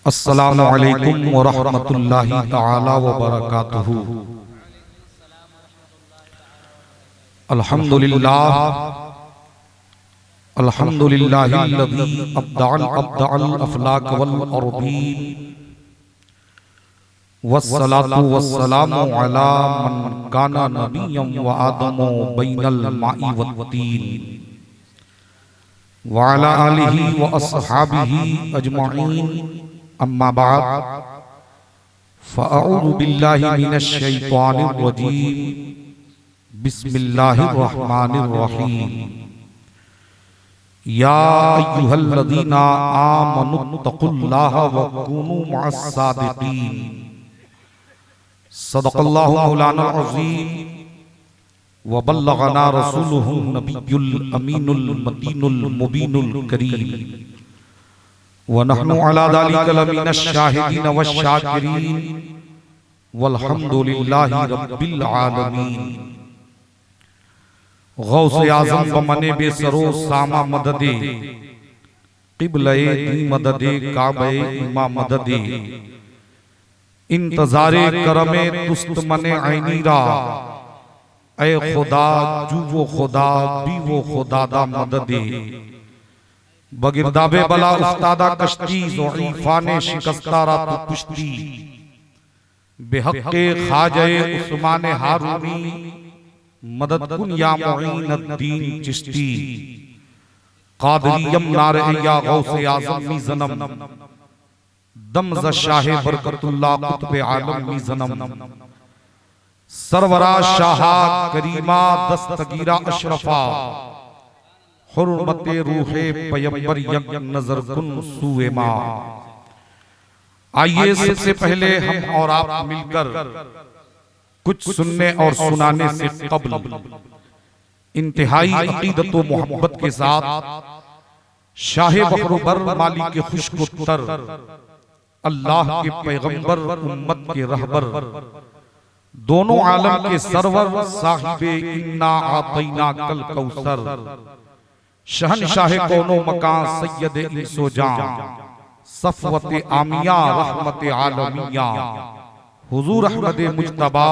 अस्सलामु अलैकुम व रहमतुल्लाहि तआला व बरकातुहू। अल्हम्दुलिल्लाह अल्हम्दुलिल्लाहिल्लज़ी अब्दअल अफ़लाक वल अरदीन वस्सलातु वस्सलामु अला मन काना नबिय्यन व आदमु बैनल माइ वत्तीन व अला आलिहि व अस्हाबिहि अजमईन। अम्मा बाद फ़अऊज़ु बिल्लाहि मिनश शैतानिर रजीम। बिस्मिल्लाहिर रहमानिर रहीम। या अय्युहल्लज़ीना आमनुत्तक़ुल्लाहा व कूनू मअस सादिक़ीन। सदक़ल्लाहु मौलाना अज़ीम व बल्लगना रसूलुहु नबियुल अमीनुल मतीनुल मुबीनुल करीम व नहनु अला ज़ालिका लमिनश शाहिदीन वश्शाकिरीन वल्हम्दुलिल्लाहि रब्बिल आलमीन। गौसे आज़म बमने बेसरो सामा मददे क़िबले दी मददे काबे इमा मददे इंतज़ारे करमे तुस्त मने ऐनीरा। ऐ खुदा जू वो खुदा भी वो खुदा दा मददे बगिरदाबे बला उस्तादा कश्ती ज़ोईफा ने शिकस्तारा तू पुश्ती बेहक़्क़े ख़ाजे उस्मान हारूनी मदद कुन या मुईनुद्दीन चिश्ती। क़ादरियम नारे या गौसे आज़म मी ज़नम दमज़ शाहे बरकतुल्लाह कुतुबे आलम मी ज़नम सरवरा शाहा करीमा दस्तगीरा अशरफा हुर्मते रूहे पैगंबर यक नजर कुन सूए माँ। आइए सबसे पहले हम और आप मिलकर कुछ सुनने और सुनाने से कब्ल इंतहाई अकीदत व मोहब्बत के साथ शाहे बखरुबर मालिक के खुशकुतर अल्लाह के पैगंबर उम्मत के रहबर दोनों आलम के सरवर साहिबे इन्ना आतैना कल कौसर शहनशाह कौनो मकान सैयद इंसो जान सफवत आमिया रहमत आलमिया हुजूर अहमद मुज्तबा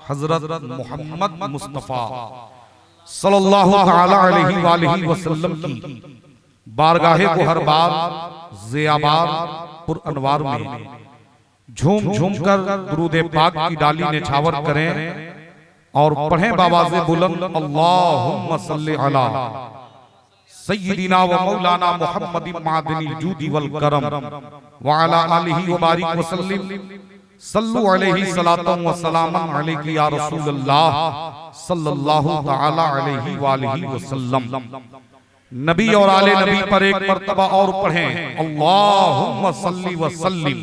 हजरत मोहम्मद मुस्तफा सल्लल्लाहु तआला अलैहि वालिहि वसल्लम की बारगाहे को हर बार ज़ियाबार पुर अनवार में झूम झूम कर दुरूद पाक की डाली निछावर करें और पढ़ें बावाज़े बुलंद अल्लाहुम्मा सल्लि अला सय्यिदिना व मौलाना मुहम्मदिन मादिनिल जूदी वल करम व अला आलिहि व बारिक व सल्लिम सल्लु अलैहि सलातन व सलामन अलैहि या रसूलल्लाह सल्लल्लाहु तआला अलैहि व आलिहि वसल्लम। नबी और आले नबी पर एक मर्तबा और पढ़ें अल्लाहुम्मा सल्लि व सल्लिम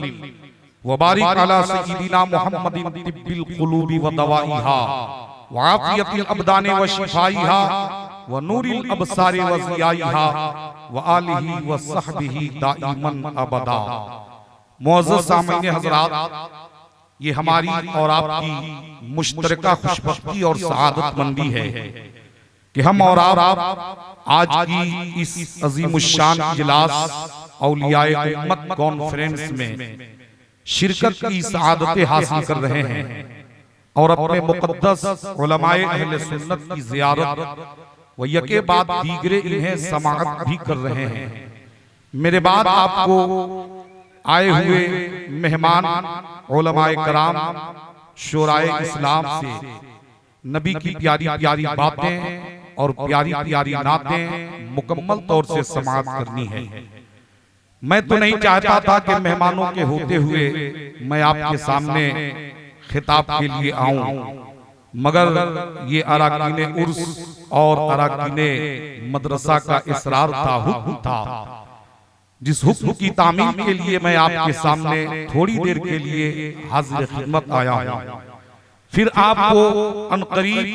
व बारिक अला सय्यिदिना मुहम्मदिन तिब्बिल कुलूबि व दवाइहा व आफियतिल अबदानि व शिफाइहा व नूरिल अबसारि व ज़ियाइहा व आलिहि व सहबिही दाइमन अबदा। मुअज़्ज़ज़ सामईन हज़रात, ये हमारी और आपकी मुश्तरका खुशबख्ती और सआदतमंदी है कि हम और आप आज की इस अज़ीमुश्शान इजलास औलियाए उम्मत कॉन्फ्रेंस में शिरकत की सआदतें हासिल कर रहे हैं और अपने मुक़द्दस उलमाए अहले सुन्नत की ज़ियारत व यके बाद दीगरे इन्हें समाअत भी कर रहे हैं। मेरे बाद आपको आए हुए मेहमान उलमाए कराम शोराए इस्लाम से नबी की प्यारी प्यारी बातें और प्यारी प्यारी नातें मुकम्मल तौर से समाअत करनी है। मैं तो नहीं चाहता था कि मेहमानों के होते हुए मैं आपके सामने खिताब के लिए आऊं, मगर ये अराकीने उर्स और अराकीने मदरसा का इसरार था, हुक्म था, जिस हुक्म की तामील के लिए मैं आपके सामने थोड़ी देर के लिए हाजिर खिदमत आया हूं। फिर आपको अनकरीब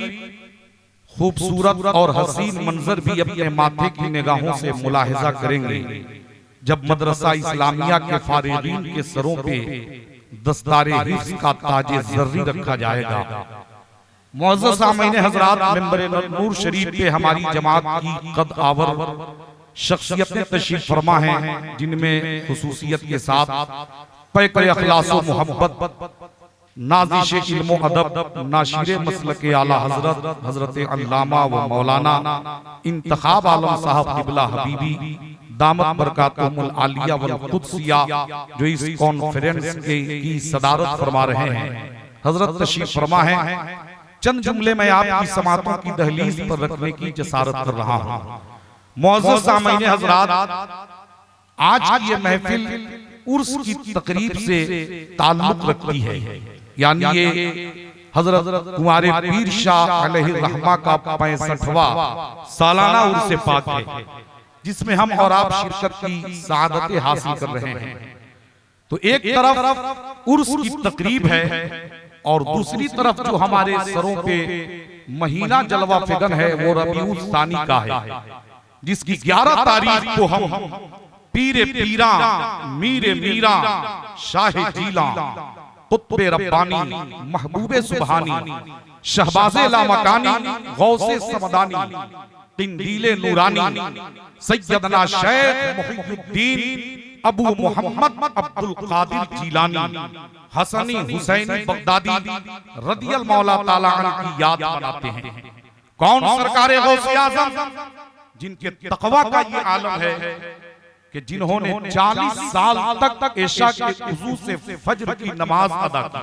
खूबसूरत और हसीन मंजर भी अपने माथे की निगाहों से मुलाहिजा करेंगे जब मदरसा इस्लामिया के फारिगीन के सरों पे दस्तारे हिफ्ज़ का ताजे ज़र्री रखा जाएगा। मुअज़्ज़ज़ सामईन हज़रात, मिंबर नूर शरीफ पे हमारी जमात की कद आवर शख्सियतें तशरीफ फरमा हैं जिनमें खुसूसियत के साथ पैकर अखलासो मोहब्बत, नाज़िश इल्म अदब, नाशिर मसलक आला हजरत हजरत अल्लामा व मौलाना इंतखाब आलम साहब क़िबला हबीबी दामत बरकातुहुमुल आलिया वल कुद्सिया जो इस कॉन्फ्रेंस की सदारत फरमा रहे हैं, हजरत तशरीफ फरमा है। चंद जुमले में आपकी समातों की दहलीज पर रखने की जसारत कर रहा हूं। मुअज़्ज़ज़ सामईन हज़रात, आज की ये महफिल उर्स की तकरीब से ताल्लुक रखती है, यानी ये हजरत कुंवारे पीर शाह अलैहि रहमा का 65वां सालाना उर्स पाक है, जिसमें हम और आप शिरकत की सआदतें हासिल कर रहे हैं। तो एक तरफ उर्स की तकरीब है और दूसरी तरफ जो हमारे सरों पे महीना जलवा फिगन है वो रबीउल सानी का है, जिसकी 11 तारीख को हम पीरे पीरा, मीरे मीरा, शाहे जीला, कुत्बे रब्बानी, महबूबे सुबहानी, शहबाजे लामकानी, गौसे समदानी, किंदीले नूरानी, सैयदना शेख मुहियुद्दीन अबू मोहम्मद अब्दुल कादिर जीलानी हसनी हुसैनी बगदादी रदियल मौला ताला अन्हु की याद मनाते हैं। कौन सरकारे गौसे आज़म, जिनके तकवा का ये आलम है कि जिन्होंने 40 साल तक इशा के वुजू से फज्र की नमाज अदा की।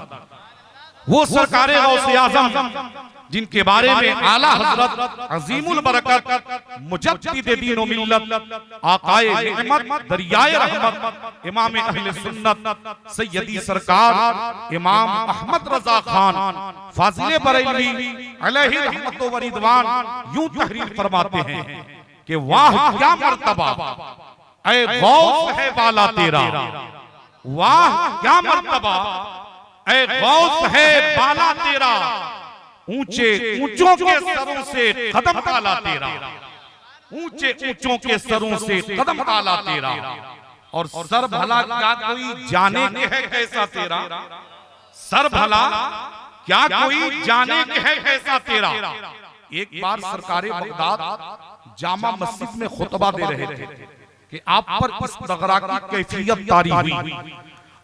वो सरकारे गौसे आज़म जिनके बारे में आला हजरत अजीमुल बरकत मुजद्दिद दीन व मिल्लत आकाए नेमत दरियाए रहमत इमाम अहले सुन्नत सैयदी सरकार इमाम अहमद रजा खान फाजिले बरेलवी अलैहि रहमत व रिदवान यूं तहरीर फरमाते हैं कि वाह क्या मर्तबा ऐ गौस है बाला तेरा, वाह क्या मर्तबा ऐ गौस है बाला तेरा, ऊंचे ऊंचों के सरों से कदम ताला तेरा, ऊंचे ऊंचों के सरों से कदम ताला तेरा। और सर भला क्या कोई जाने के है कैसा तेरा, सर भला क्या कोई जाने के है कैसा तेरा। एक बार सरकारे बगदाद जामा मस्जिद में खुतबा दे रहे थे कि आप पर इस्तगरा की कैफियत तारी हुई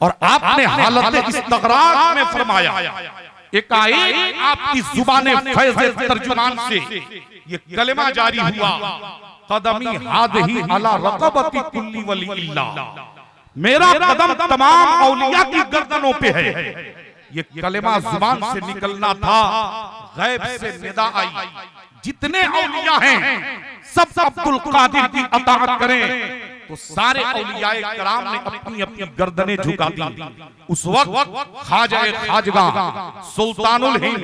और आपने हालत इस्तगरा में फरमाया, एकाएक आपकी जुबाने फैज़े तर्जुमान से ये कलमा जारी हुआ, कदमी हादही अला रक़बती कुल्ली वली इल्ला, मेरा कदम तमाम औलिया की गर्दनों पे है। ये कलमा जुबान से निकलना था, गैब से निदा आई, जितने औलिया हैं सब अब्दुल कादिर की अताअत करें। तो सारे औलियाए कराम ने अपनी अपनी गर्दनें झुका दी। उस वक्त ख्वाजा खाजगा सुल्तानुल हिंद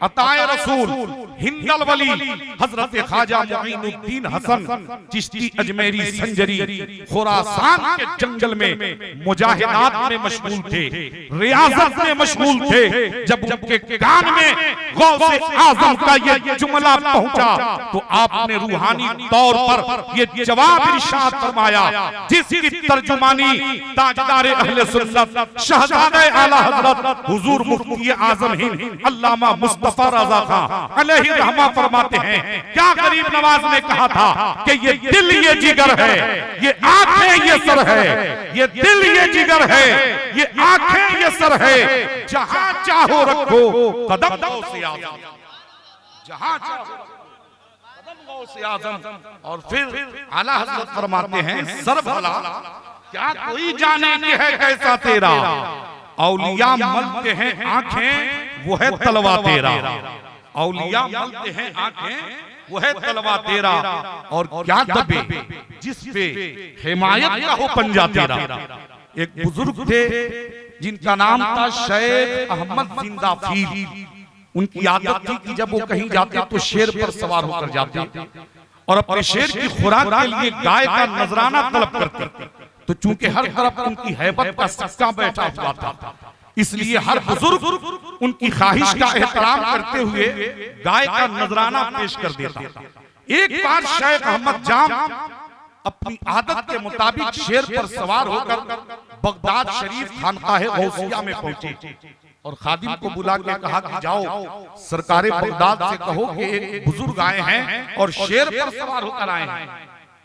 अताए रसूल हिंदल वली हजरत ख्वाजा मुईनुद्दीन हसन चिश्ती अजमेरी संजरी खुरासान के जंगल में मुजाहिदात में मशगूल थे, रियाजत में मशगूल थे। जब उनके कान में गौसे आजम का ये जुमला पहुंचा तो आपने रूहानी तौर पर ये जवाब इरशाद फरमाया, जिसकी तर्जुमानी ताजदार अहले सुन्नत शहजादे आला हजरत हुजूर मुफ्ती आजम हिंद अल्लामा मुस्तफा रजा खान अलैहि रहमा फरमाते हैं, क्या गरीब नवाज ने कहा था कि ये दिल ये जिगर है, ये आंखें ये सर है, ये दिल ये जिगर है, ये आंखें ये सर है, जहां चाहो रखो कदम गौसे आजम, जहां चाहो से आजम। और फिर आला हजरत फरमाते हैं, सर भला क्या कोई जाने की है कैसा तेरा, औलिया मलते हैं आंखें वो है तलवा तेरा, औलिया मलते हैं आंखें वो है तलवा तेरा। और क्या दबे जिस पे हिमायत का हो पंजा तेरा। एक बुजुर्ग थे जिनका नाम था शेख अहमद जिंदा फील। उनकी आदत थी कि जब वो कहीं जाते तो शेर पर सवार होकर जाते और अपने शेर की खुराक के लिए गाय का नजराना तलब करते। तो चूंकि हर तरफ उनकी हैबत का सिक्का बैठा हुआ था, इसलिए हर बुजुर्ग उनकी ख्वाहिश का एहतराम करते हुए गाय का नजराना पेश कर देता। एक बार शेख अहमद जाम अपनी आदत के मुताबिक शेर पर सवार होकर बगदाद शरीफ खानकाहे गौसिया में पहुंचे और खादिम को बुला के कहा कि जाओ सरकारे बगदाद से कहो कि एक बुजुर्ग आए हैं और शेर पर सवार होकर आए हैं।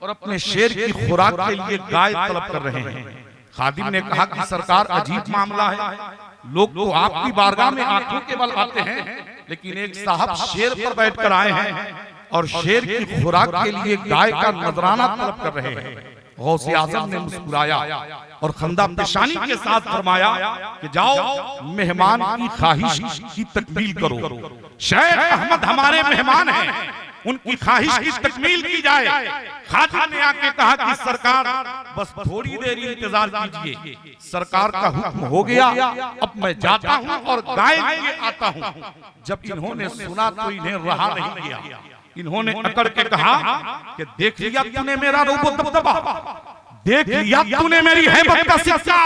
और अपने शेर की खुराक के लिए गाय तलब कर रहे हैं। खादिम ने कहा कि सरकार अजीब मामला है, लोग तो आपकी बारगाह में आंखों के बल आते हैं, लेकिन एक साहब शेर पर बैठकर आए हैं और शेर की खुराक के लिए गाय का नजराना तलब कर रहे हैं। गौसे आजम ने मुस्कुराया और खंदा पेशानी के साथ फरमाया कि जाओ मेहमान की ख्वाहिश की तकमील करो। शेख अहमद हमारे मेहमान हैं, उनकी ख्वाहिश की तकमील की जाए। खादिम ने आके कहा कि सरकार बस थोड़ी देर इंतजार कीजिए, सरकार का हुक्म हो गया, अब मैं जाता हूं और गाय लिए आता हूं। जब इन्होंने सुना तो इन्हें रहा नहीं गया, इन्होंने अकड़ के कहा कि देख लिया तूने मेरा रूप दबदबा, देख लिया तूने मेरी हैबत का सिक्का,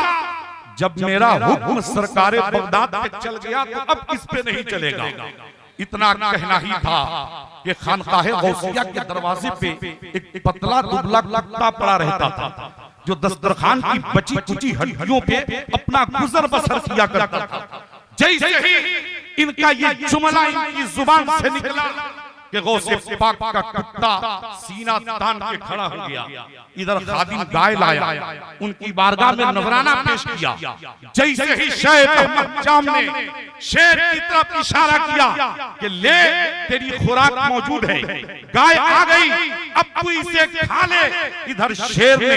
जब मेरा हुक्म सरकारे बगदाद पे चल गया तो अब किस पे नहीं चलेगा। इतना कहना ही था कि खानकाहे गौसिया के दरवाजे पे एक पतला दुबला कुत्ता पड़ा रहता था, जो दस्तरखान की बची कुची हड्डियों पे अपना गुजर बसर किया करता था। जैसे ही इनका ये जुमला इनकी जुबान से निकला कि गौसे पाक का कुत्ता सीना तान के खड़ा हो गया। इधर खादिम गाय लाया, उनकी बारगाह में नजराना पेश किया। जैसे ही शेख अहमद जाम ने शेर की तरफ इशारा किया कि ले तेरी खुराक मौजूद है, गाय आ गई, अब तू इसे खा ले। इधर शेर ने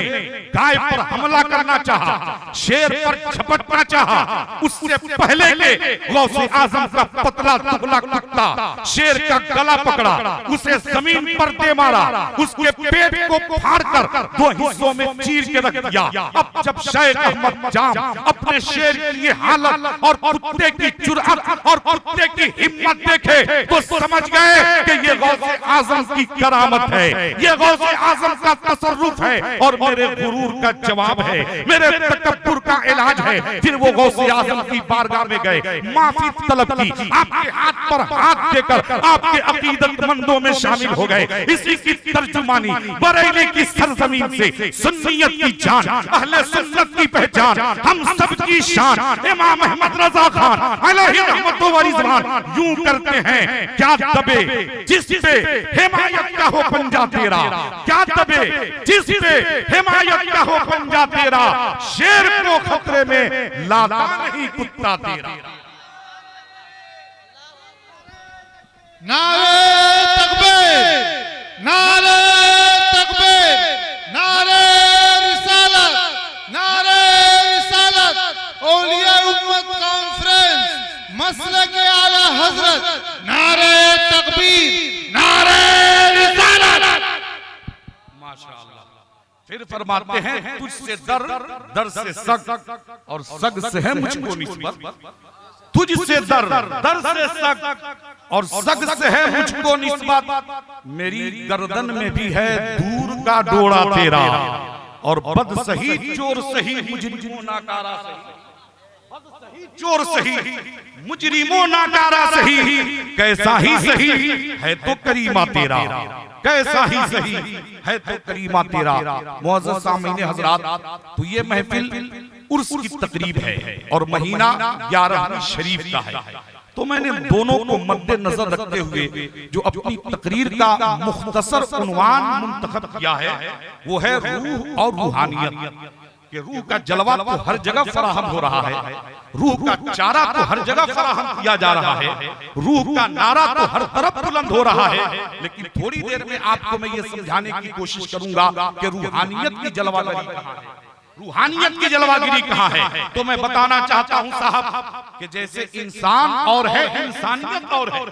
गाय पर हमला करना चाहा, शेर पर झपटना चाहा, उससे पहले के गौसे आजम का पतला दुबला कुत्ता शेर का गला पकड़ा, उसे जमीन पर दे मारा, उसके पेट को फाड़कर दो हिस्सों में चीर के रख दिया। अब जब शेख अहमद जाम अपने शेर की ये हालत और कुत्ते की जुर्अत और कुत्ते की हिम्मत देखे तो समझ गए कि ये गौसे आजम की करामत है, ये गौसे आजम का तसर्रुफ है और मेरे गुरूर का जवाब है, मेरे तकब्बुर का इलाज है। फिर वो गौसे आजम की बारगाह में गए, माफी तलब की, आपके हाथ पर हाथ देकर आपके अकीदतमंदों में शामिल हो गए। इसी की तर्जुमानी बरेली की सरजमीन से सुन्नियत की जान, अहले सुन्नत की पहचान, हम सब की शान इमाम अहमद रजा खान अलैहि रहमत व रिजवान यूं करते हैं। क्या दबे जिस पे हिमायत का हो पंजा तेरा, क्या दबे जिस पे हिमायत का हो पंजा तेरा, शेर को खतरे में लाता नहीं कुत्ता तेरा। नारे तकबीर, नारे तकबीर, नारे रिसालत, नारे रिसालत, औलिया उम्मत कॉन्फ्रेंस, मसलक आला हजरत, नारे तकबीर, नारे रिसालत। माशाअल्लाह। फिर फरमाते हैं तुझसे दर, दर से सग और सग से है मुझको निस्बत। तुझसे दर, दर से सग और सग से है मुझको निस्बत। मेरी गर्दन में भी है दूर का डोरा तेरा, और बद सही चोर सही मुजरिमों नाकारा सही, बद सही चोर सही मुजरिमों नाकारा सही, कैसा ही सही है तो करीमा तेरा, कैसा ही सही है तो करीमा तेरा। मुअज़्ज़ज़ सामीन हज़रात, तो ये महफिल उर्स की तकरीब है और महीना 11वीं शरीफ का है। तो मैंने दोनों को मद्देनजर रखते हुए जो अपनी तकरीर का मुख्तसर उन्वान मुंतखब किया है वो है रूह और रूहानियत। कि रूह का जलवा तो हर जगह फराहम हो रहा है, रूह का चारा तो हर जगह फराहम किया जा रहा है, रूह का नारा तो हर तरफ बुलंद हो रहा है। लेकिन थोड़ी देर में आपको मैं ये समझाने की कोशिश करूंगा कि रूहानियत की जलवागिरी कहाँ है, रूहानियत की जलवागिरी कहाँ है। तो मैं बताना चाहता हूं साहब कि जैसे इंसान और है, इंसानियत और है,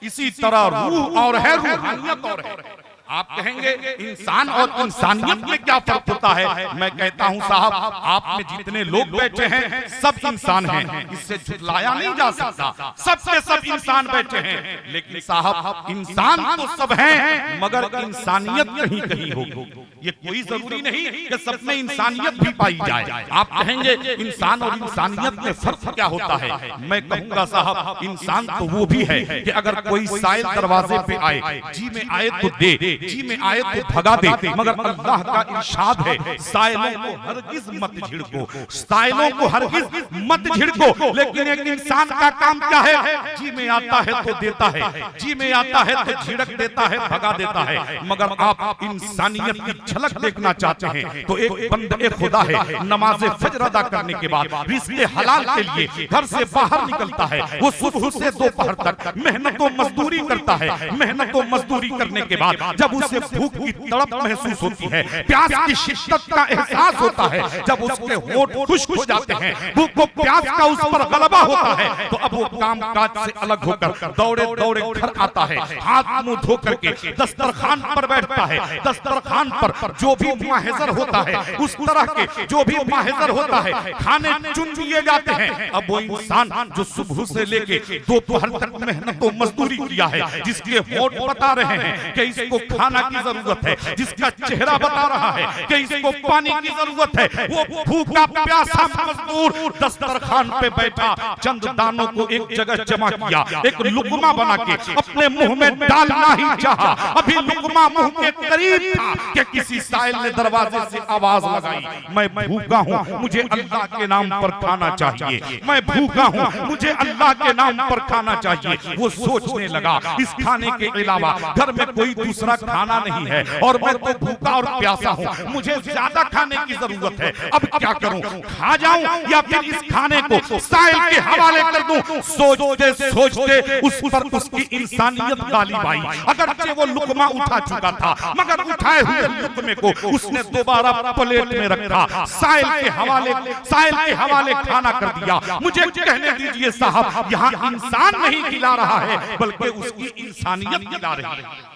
इसी तरह रूह और है, रूहानियत और है। आप कहेंगे इंसान और इंसानियत में क्या फर्क होता है? मैं कहता हूं साहब, आप में जितने लोग बैठे हैं सब इंसान हैं, इससे झुटलाया नहीं जा सकता। सब के सब इंसान बैठे हैं, लेकिन साहब इंसान तो सब हैं मगर इंसानियत कहीं कहीं होगी। ये कोई जरूरी नहीं कि सब में इंसानियत भी पाई जाए। आप कहेंगे इंसान और इंसानियत में फर्क क्या होता है? मैं कहूंगा साहब इंसान तो वो भी है कि अगर कोई साइल दरवाजे पे आए, जी में आए तो दे, जी में आए तो भगा दे, मगर अल्लाह का इरशाद है साइलों को हरगिज मत झिड़को, साइलों को हरगिज मत झिड़को। लेकिन एक इंसान का काम क्या है? जी में आता है तो देता है, जी में आता है तो झिड़क देता है, भगा देता है। मगर आप इंसानियत की झलक देखना चाहते हैं तो एक बंदे खुदा है, नमाज फजर अदा करने के बाद रिज़्क़े हलाल के लिए घर से बाहर निकलता है, वो सुबह से दोपहर तक मेहनत और मजदूरी करता है। मेहनत और मजदूरी करने के बाद जब उसे भूख की तड़प महसूस होती है, प्यास की शिद्दत का एहसास होता है, जब उसके होंठ खुश्क हो जाते हैं, भूख को प्यास का उस पर गलबा होता है, तो अब वो काम काज से अलग होकर दौड़े दौड़े घर आता है, हाथ मुंह धो करके दस्तरखान पर बैठता है। दस्तरखान पर जो भी माहिज़र होता है, उस तरह के जो भी माहिज़र होता है, खाने चुन लिए जाते हैं। अब वो इंसान जो सुबह से लेके दोपहर तक मेहनत और मजदूरी किया है, जिसके होंठ बता रहे हैं कि इसको खाना की जरूरत है, जिसका चेहरा बता रहा है कि इसको पानी की जरूरत है, वो भूखा प्यासा मजदूर दस्तरखान पे बैठा चंद दानों को एक जगह जमा किया, एक लुकमा बना के अपने मुंह में डालना ही चाहा। अभी लुकमा मुंह के करीब था कि किसी साइल ने दरवाजे से आवाज लगाई, मैं भूखा हूँ, मुझे अल्लाह के नाम पर खाना चाहिए, मैं भूखा हूँ, मुझे अल्लाह के नाम पर खाना चाहिए। वो सोचने लगा इस खाने के अलावा घर में कोई दूसरा खाना नहीं है और मैं तो भूखा और प्यासा हूँ, मुझे ज्यादा खाने की जरूरत है, अब क्या करूं? खा जाऊं या फिर इस खाने को साहिल के हवाले कर दूं? सोचते सोचते उस पर उसकी इंसानियत गालिब आई। अगरचे वो लुकमा उठा चुका था, मगर उठाए हुए लुकमे को उसने दोबारा प्लेट में रखा, साहिल के हवाले खाना कर दिया। मुझे कहने दीजिए साहब, यहाँ इंसान नहीं खिला रहा है बल्कि उसकी इंसानियत खिला रही है।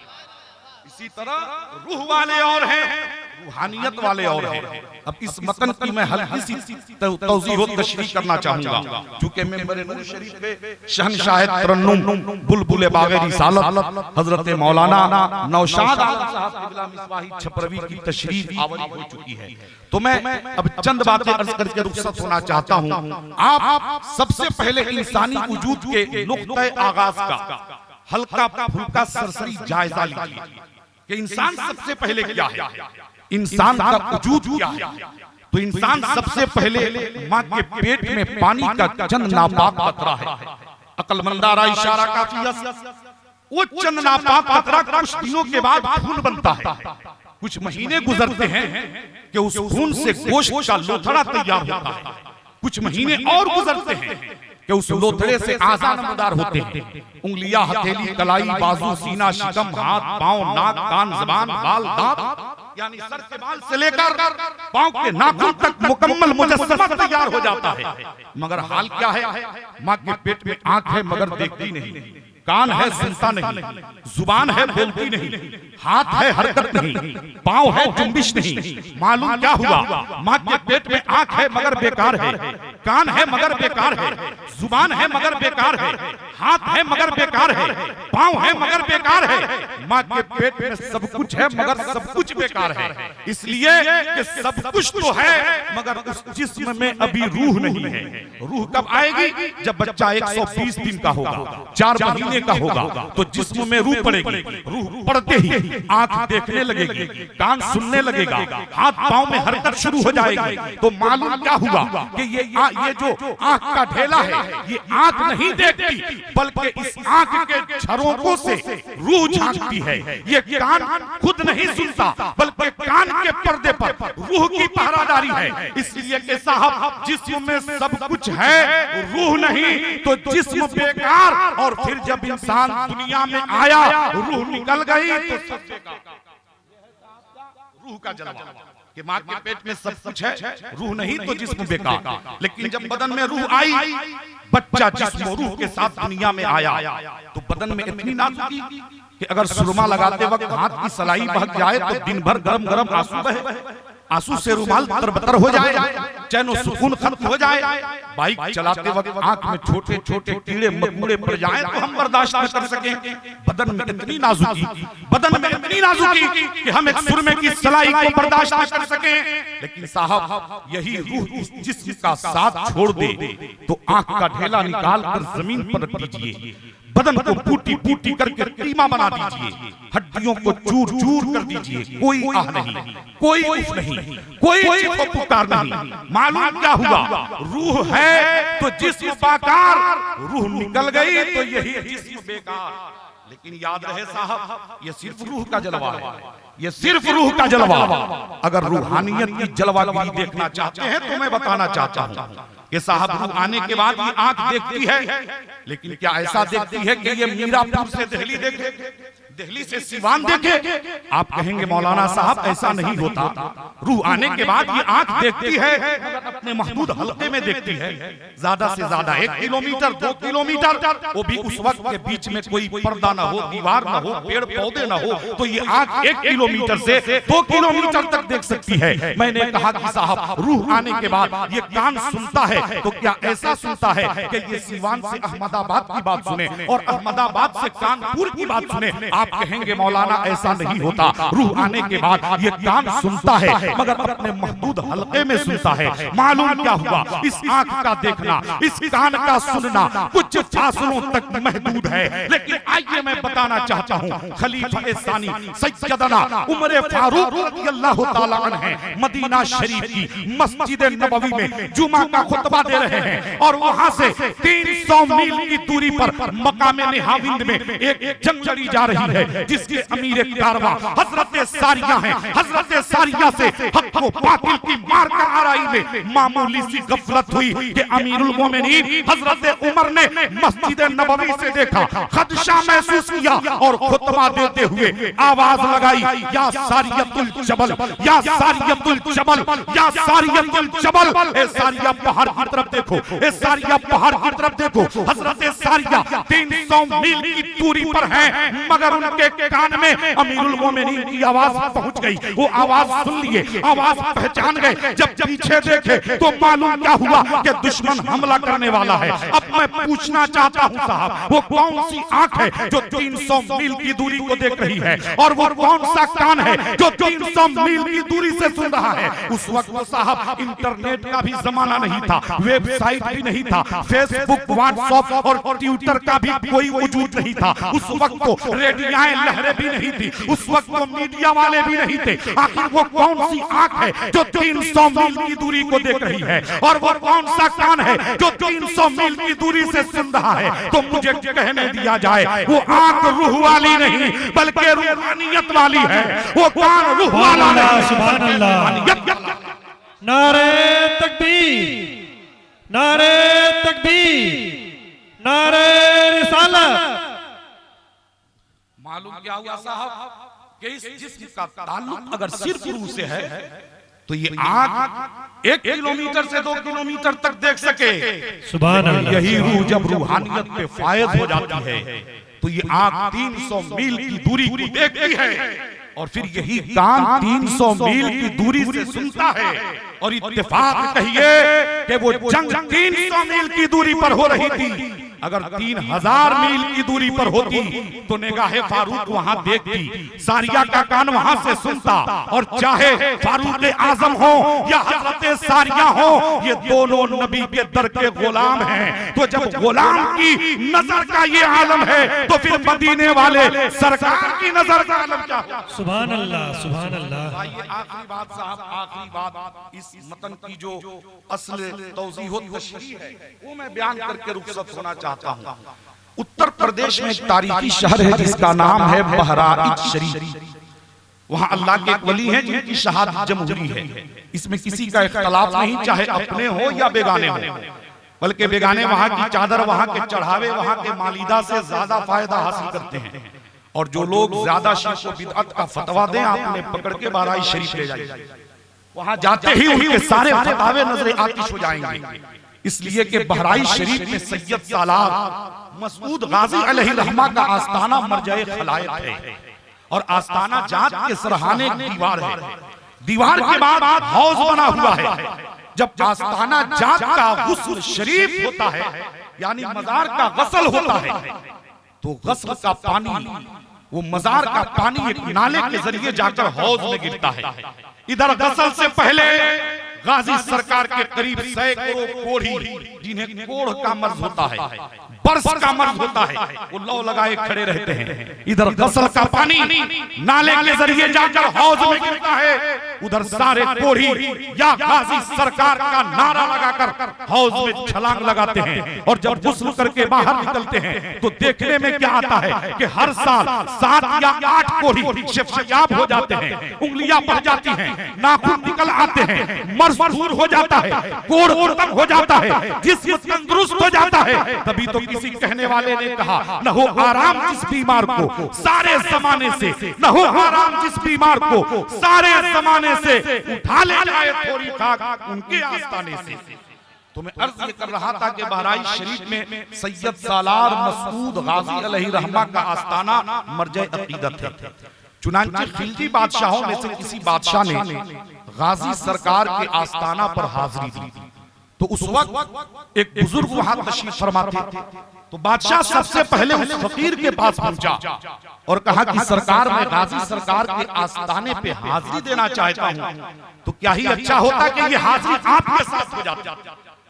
इसी तरह रूह वाले और हैं, रूहानियत वाले और हैं। अब इस मतन की मैं हल्की सी तौज़ीह और तशरीह करना चाहूंगा, क्योंकि मेंबर नूर शरीफ पे शहंशाह तरन्नुम बुलबुल बाग़े रिसालत हजरत मौलाना नौशाद आलम साहब क़िबला मिसबाही छपरवी की तशरीफ आवरी हो चुकी है। तो मैं अब चंद बातें अर्ज करके रुखसत होना चाहता हूं। आप सबसे पहले इंसानी वजूद के नुक्ते आगाज का हल्का फुल्का सरसरी जायजा लीजिए कि इंसान सबसे पहले क्या है, इंसान का वजूद क्या है। तो इंसान सबसे पहले माँ के पेट में पानी का चंद नापाक कतरा है। अक्लमंदारा इशारा काफी है। वो चंद नापाक कतरा कुछ दिनों के बाद खून बनता है, कुछ महीने गुजरते हैं कि उस खून से गोश्त का लोथड़ा तैयार होता है, कुछ महीने और गुजरते हैं कि उस लोथड़े से आज़ा नमदार होते हैं। उंगलियां, हथेली, कलाई, बाजू, सीना, शिकम, हाथ, पांव, नाक, कान, ज़बान, बाल, दांत, यानी सर के बाल से लेकर पांव के नाखून तक मुकम्मल मुजस्समा तैयार हो जाता है। मगर हाल क्या है? माँ के पेट में आंख है मगर देखती नहीं, कान है सुनता नहीं, जुबान है बोलती नहीं, हाथ है हरकत नहीं, पांव है जुम्बिश नहीं। मालूम क्या हुआ? माँ के पेट में आंख है मगर बेकार है, कान है मगर बेकार है, जुबान है मगर बेकार है, हाथ है मगर बेकार है, पांव है मगर बेकार है। माँ के पेट में सब कुछ है मगर सब कुछ बेकार है, इसलिए कि सब कुछ तो है मगर उस जिस्म में अभी रूह नहीं है। रूह कब आएगी? जब बच्चा 120 दिन का होगा, 4 महीने का होगा, तो जिस्म में रूह पड़ेगी। रूह पड़ते ही आंख देखने लगेगी, कान सुनने लगेगा, हाथ पांव में हरकत शुरू हो जाएगी। तो मालूम क्या हुआ कि ये जो आंख का ढेला है, ये आंख नहीं देखती बल्कि इस आंख के झरोकों से रूह झांकती है। ये कान खुद नहीं सुनता बल्कि कान के पर्दे पर रूह की पहरादारी है। इसलिए कि साहब, जिस्म में सब कुछ है, रूह नहीं तो जिस्म बेकार। और फिर जब इंसान दुनिया में आया, रूह निकल गई तो सबसे रूह का जलवा कि माँ के पेट में सब कुछ है, रूह नहीं तो जिस्म बेकार। लेकिन जब बदन में रूह आई, बच्चा जिस्म रूह के साथ दुनिया में आया, तो बदन में इतनी नाजुकी कि अगर सुरमा लगाते वक्त हाथ की सलाई बहक जाए तो दिन भर गरम गरम आंसू बहे, आंसू से रुमाल तरबतर हो जाए, चैन और सुकून खत्म हो जाए। बाइक चलाते वक्त आंख में छोटे छोटे कीड़े मकोड़े पड़ जाए तो हम बर्दाश्त न कर सकें। बदन में इतनी नाजुकी कि हम एक सुरमे की सलाई को बर्दाश्त न कर सकें। लेकिन साहब, यही रूह इस जिस्म का साथ छोड़ दे तो आंख का ढेला निकाल कर जमीन पर रख दीजिए, बदन को बूटी बूटी करके कीमा बना दीजिए, हड्डियों को चूर चूर कर दीजिए, कोई आह नहीं, कोई उफ नहीं, कोई चीखो पुकार नहीं। मालूम क्या हुआ? रूह है तो जिस्म बेकार, रूह निकल गई तो यही जिस्म बेकार। लेकिन याद रहे साहब, ये सिर्फ रूह का जलवा है, ये सिर्फ रूह का जलवा। अगर रूहानियत की जलवागिरी देखना चाहते हैं तो मैं बताना चाहता हूं कि साहब रूह आने के बाद ये आंख देखती है, लेकिन क्या ऐसा देखती है कि ये मीरापुर से दिल्ली देखे, दिल्ली से सिवान देखे? आप कहेंगे मौलाना साहब ऐसा नहीं होता। रूह आने के बाद ये आंख देखती है मगर अपने महदूद हल्के में देखती है, ज्यादा से ज्यादा 1 किलोमीटर 2 किलोमीटर, वो भी उस वक्त के बीच में कोई पर्दा ना हो, दीवार ना हो, पेड़ पौधे ना हो, तो ये आंख 1 किलोमीटर से 2 किलोमीटर तक देख सकती है। मैंने कहा कि साहब रूह आने के बाद ये कान सुनता है, तो क्या ऐसा सुनता है कि ये सिवान से अहमदाबाद की बात सुने और अहमदाबाद से कानपुर की बात सुने? आप कहेंगे मौलाना ऐसा नहीं होता। रूह आने के बाद ये कान सुनता है मगर अपने महदूद हल्के में सुनता है। मालूम क्या हुआ? इस आंख का देखना, इस कान का सुनना कुछ फासलों तक महदूद है। लेकिन आइए मैं बताना चाहता हूँ, खलीफा सानी सैयदना उमर फारूक रज़ियल्लाहु ताला अन्हु मदीना शरीफ की मस्जिद नबवी में जुमा का खुतबा दे रहे हैं और वहां से 300 मील की दूरी पर मकाम निहाविंद में एक जंग लड़ी जा रही है जिसके अमीर कारवा हजरत सारिया हैं। हजरत सारिया से हक को बातिल की मार का आराई में मामूली सी गफलत हुई कि अमीरुल मोमिनीन हजरत उमर ने मस्जिद नबवी से देखा, खदशा महसूस किया और खुतबा देते हुए आवाज लगाई, या सारियतुल जबल, या सारियतुल जबल, या सारियतुल जबल। ए सारिया पहाड़ की तरफ देखो, ए सारिया पहाड़ की तरफ देखो। हजरत सारिया 300 मील की दूरी पर है मगर उनके कान में अमीरुल मोमिनीन की आवाज पहुंच गई। वो आवाज सुन लिए, आवाज पहचान गए। जब पीछे देखे तो मालूम क्या हुआ कि दुश्मन हमला करने वाला है। अब मैं पूछना चाहता हूं साहब, वो कौन सी आंख है जो 300 मील की दूरी को देख रही है और वो कौन सा कान है जो 300 मील की दूरी से सुन रहा है? उस वक्त तो साहब इंटरनेट का भी जमाना नहीं था, वेबसाइट भी नहीं था, फेसबुक व्हाट्सएप और ट्विटर का भी कोई वजूद नहीं था। उस वक्त तो रेडियोएं लहरें भी नहीं थी, उस वक्त तो मीडिया वाले भी नहीं थे। आखिर वो कौन सी आंख है जो 300 मील की दूरी को देख रही है और वो कौन सा कान है जो 300 मील की दूरी से सुन रहा है? तो मुझे कहने दिया जाए, वो आंख रूह वाली नहीं बल्कि रूहानियत वाली है। वो कान रूह वाला नहीं। सुभान अल्लाह। नारे तकबीर, नारे तकबीर, नारे रिसालत। मालूम क्या हुआ साहब कि इस जिस्म का ताल्लुक अगर सिर्फ रूह से है तो ये आंख 1 किलोमीटर से 2 किलोमीटर तक देख सके। सुभान अल्लाह। यही रूह जब रूहानियत पे फायज हो जाती है तो ये आंख 300 मील की दूरी को देखती है और फिर यही कान 300 मील की दूरी से सुनता है। और इत्तेफाक कहिए कि वो जंग 300 मील की दूरी पर हो रही थी। अगर 3000 मील की दूरी पर होती तो निगाहे फारूक वहां देखती, सारिया का कान वहां से सुनता। और चाहे फारूक आजम हो या हजरत सारिया हो, ये दोनों नबी के दर के गुलाम हैं। तो जब गुलाम की नजर का ये आलम है तो फिर मदीने वाले सरकार की नजर का आलम क्या होगा? सुभान अल्लाह, सुभान अल्लाह। ये आखिरी बात साहब, आखिरी बात इस मतन की जो असल तौज़ीह व तशरीह है वो मैं बयान करके रुखसत होना चाहता हूं। उत्तर प्रदेश में एक तारीखी शहर है जिसका नाम है बहराइच शरीफ। वहां अल्लाह के एक वली हैं जिनकी शहादत जमहूरी है। इसमें किसी का इख्तलाफ नहीं, चाहे अपने हो या बेगाने हो, बल्कि बेगाने वहां की चादर, वहां के चढ़ावे, वहां के मालिदा से ज्यादा फायदा हासिल करते हैं। और जो लोग ज्यादा शिर्क व बिदअत का फतवा दें, आपने पकड़ के बहराइच शरीफ ले जाइए। वहां जाते ही उनके सारे फतवे नजरे आतिश हो जाएंगे। इसलिए कि बहराइच शरीफ में सैयद सालार मसूद गाजी अलैहि रहमा का आस्ताना मरजाए खलायत है और आस्ताना जात के सरहाने की दीवार है। दीवार के बाद हौज बना हुआ है। जब आस्ताना जात का गुस्ल शरीफ होता है यानी मजार का गसल होता है तो गस्ल का पानी, वो मजार का पानी एक नाले के जरिए जाकर हौज में गिरता है। इधर गसल से पहले गाजी सरकार के करीब सैकड़ों कोढ़ी, जिन्हें कोढ़ का मर्ज होता है, बरस का मर्ज होता है, वो लौ लगाए खड़े रहते हैं। इधर गसल का पानी नाले के जरिए जाकर हौज में गिरता है, उधर सारे कोढ़ी या गाजी सरकार का नारा लगाकर हौज में छलांग लगाते हैं। और जब गुस्ल करके बाहर निकलते हैं तो देखने में क्या आता है कि हर साल 7 या 8 कोढ़ी शिफायाब हो जाते हैं, उंगलियां बढ़ जाती हैं, नाखून निकल आते हैं, मर्ज दूर हो जाता है, कोढ़ खत्म हो जाता है, जिस्म तंदुरुस्त हो जाता है। तभी तो किसी कहने वाले ने कहा, न हो आराम जिस बीमार को सारे जमाने से, न हो आराम जिस बीमार को सारे जमाने से, उठा ले जाए थोड़ी खाक उनके आस्ताने से। तो मैं अर्ज ये कर रहा था कि बहराइच शरीफ में सैयद सालार मसूद गाजी अलैहि रहमा का आस्ताना मर्जे अकीदत है। चुनांचे खिलजी बादशाहों में से किसी बादशाह ने गाजी सरकार के आस्ताना पर हाजिरी दी। तो उस वक्त एक बुजुर्ग वहां तशरीफ फरमा थे। तो बादशाह सबसे पहले उस फकीर के पास पहुंचा और कहा कि सरकार, मैं गाजी सरकार के आस्ताने पे हाजिरी देना चाहता हूं, तो क्या ही अच्छा होता कि ये हाजिरी आपके साथ हो जाती।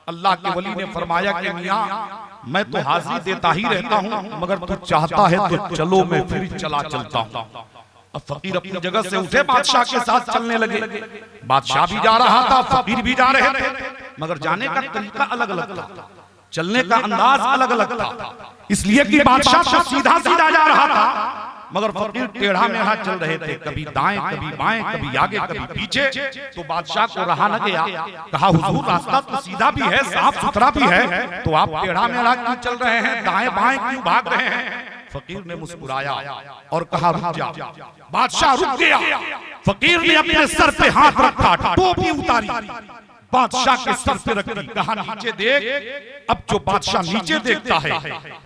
अल्लाह के वली ने फरमाया कि मियां, मैं तो हाजिरी देता ही रहता हूं, मगर तू चाहता है तो चलो मैं फिर चला चलता हूं। अब फकीर अपनी जगह से उठे, बादशाह के साथ चलने लगे। बादशाह भी जा रहा था, फकीर भी जा रहे थे, मगर जाने का तरीका अलग अलग था, चलने का अंदाज अलग अलग था। इसलिए कि बादशाह तो सीधा सीधा जा रहा था, मगर फकीर टेढ़ा मेढ़ा चल रहे थे, कभी दाएं कभी बाएं, कभी आगे कभी पीछे। तो बादशाह को रहा न गया, कहा हुजूर रास्ता तो सीधा भी है, साफ सुथरा भी है, तो आप टेढ़ा मेढ़ा क्यों चल रहे हैं, दाएं बाएं क्यों भाग रहे हैं। फकीर ने मुस्कुराया और कहा रुक जा। बादशाह रुक गया। फकीर ने अपने सर पे हाथ रखा, टोपी उतारी, बादशाह के सर पे रखी, कहा नीचे देख। अब जो बादशाह नीचे देखता है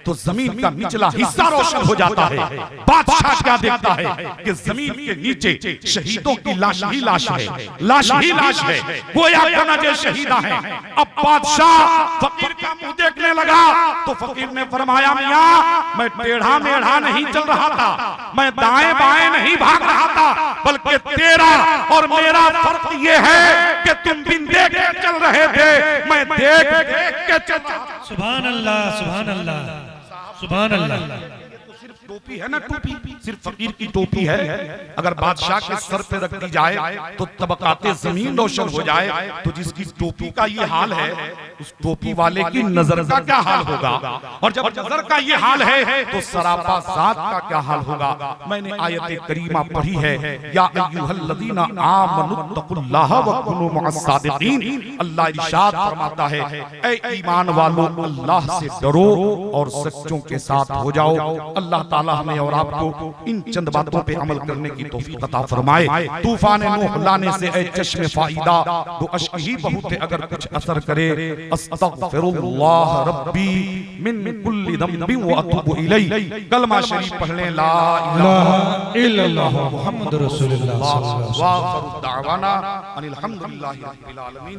तो जमीन का निचला हिस्सा रोशन हो जाता है। बादशाह क्या देखता है कि जमीन के नीचे शहीदों की लाश ही लाश है, लाश ही लाश है, गोया कनजे शहीदा है। अब बादशाह फकीर का मुंह देखने लगा तो फकीर ने फरमाया, मियां मैं टेढ़ा मेढ़ा नहीं चल रहा था, मैं दाएं बाएं नहीं भाग रहा था, बल्कि तेरा और मेरा फर्क ये है कि तुम बिन देखे चल रहे थे, मैं देख देख के चल। सुभान अल्लाह, सुभान अल्लाह, सुभान अल्लाह। टोपी है ना, टोपी सिर्फ फकीर की टोपी है। अगर बादशाह के सर पे रख दी जाए तो तबकाते जमीन रोशन हो जाए, तो जिसकी टोपी का ये हाल है, उस टोपी वाले की नजर का क्या हाल होगा। और जब नजर का ये हाल है तो सरापा ज़ात का क्या हाल होगा। मैंने आयत करीमा पढ़ी है, या अय्युहल्लज़ीना आमनुत्तकुल्लाह वकुनू मअस्सादिकीन। अल्लाह इरशाद फरमाता है, ऐ ईमान वालों अल्लाह से डरो और सच्चों के साथ हो जाओ। अल्लाह ताला हमें और आपको इन चंद बातों पे अमल करने की तौफीक अता फरमाए। तूफान नूह लाने से ऐ चश्मे फायदा, दो अश्क ही बहुत है अगर कुछ असर करे। अस्तगफिरुल्लाह रब्बी मिन कुल्ली दम्बिन व अतूबु इलैहि। कलमा शरीफ पढ़ लें, ला इलाहा इल्लल्लाह मुहम्मदुर रसूलुल्लाह सल्लल्लाहु अलैहि वसल्लम। व आखिरु दावाना अनिल हम्दुलिल्लाहि रब्बिल आलमीन।